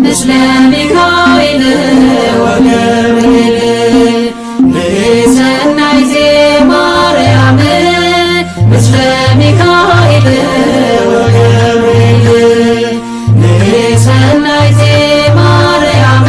ምስለ ሚካኤል ወገብርኤል ንሰናይ ዘማርያም ምስለ ሚካኤል ወገብርኤል ንሰናይ ዘማርያም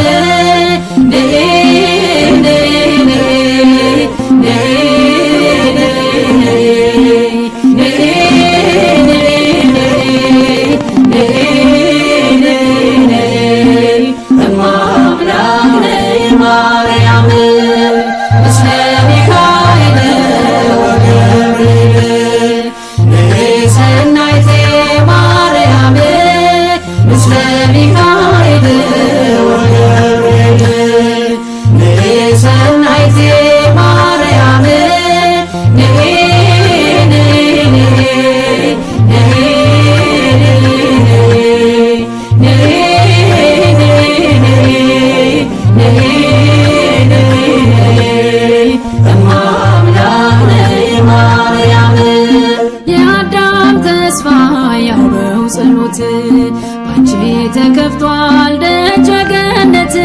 ባንቺ ተከፍቷል ደጀ ገነት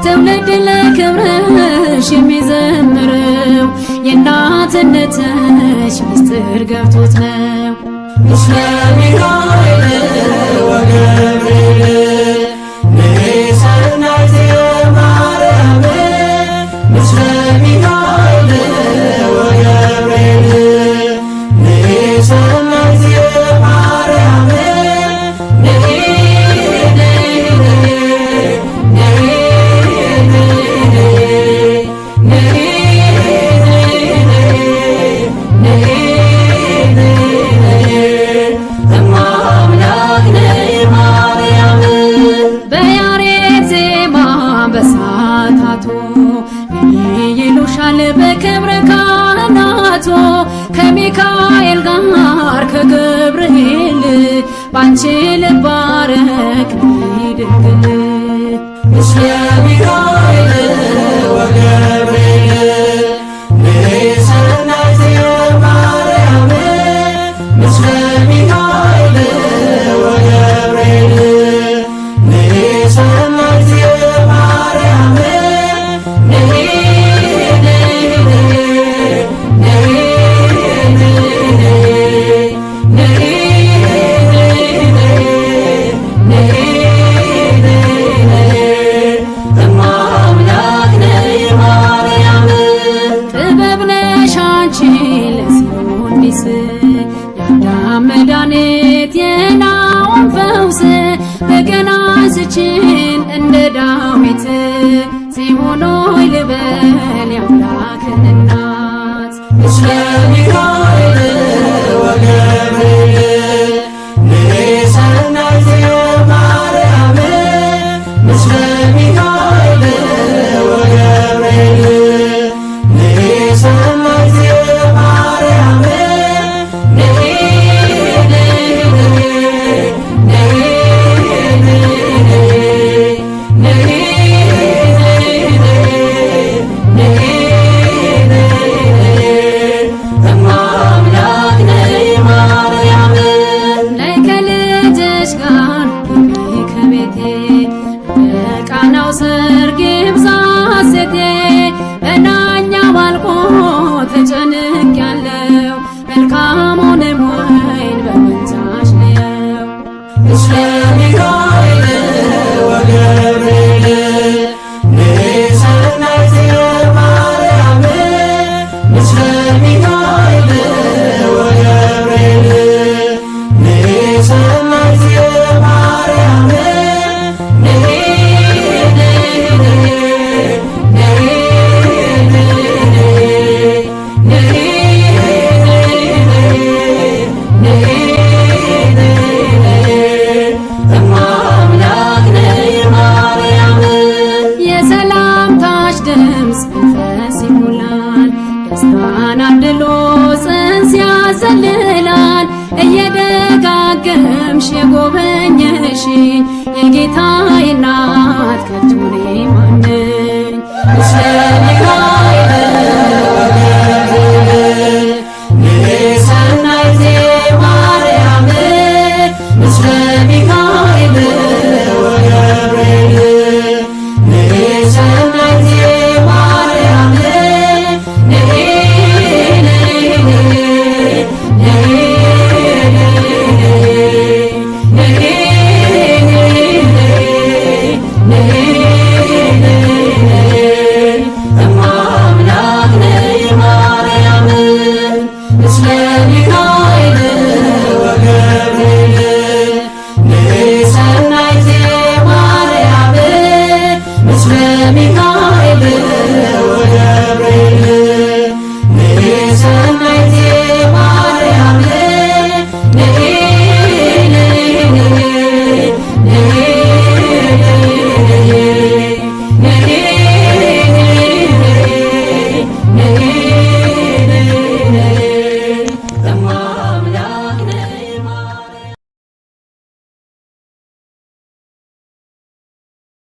ትውልድ ለክብርሽ የሚዘምረው የእናትነትሽ ምስጢር ገብቶት ነው። ምስለ ሚካኤል ወገብርኤል ንሰናይ ዘማርያም ምስለ ሚካኤል ወገብርኤል ንሰናይ ዘማርያም በክብረ ካህናቱ ከሚካኤል ጋር ከገብርኤል ባንቺ ልባረክ ድንግል ምስለ ሚካኤል ወገብርኤል ንሰናይ ዘማርያም ምስለ ሚካኤል ወገብርኤል ንሰናይ ዘማርያም የአዳም መድኃኒት የናዖም ፈውስ በገና ስችን እንደ ዳዊት ጽዮን ሆይ ልበል የአምላክን እናት ምስለ ሚካኤል ወገብርኤል ንሰናይ ዘማርያም ምስለ ሚካኤል ወገብርኤል ንሰናይ ዘማርያም ቃናው ሰርግ ይብዛ ሐሴቴ በናኛ ባልቆ ተጨንቄያለሁ መልካሙንም ወይን በመንዛሽ ልየው ምስለ ሚካኤል ወገብርኤል ንሰናይ ዘማርያም ምስለ ሚካኤል ወገብርኤል ንሰናይ ዘማርያም ደስታን አድሎ ጽንስ ያዘልላል እየደጋገመ የደገምሽ የጎበኘሽኝ የጌታዬ እናት ከቶ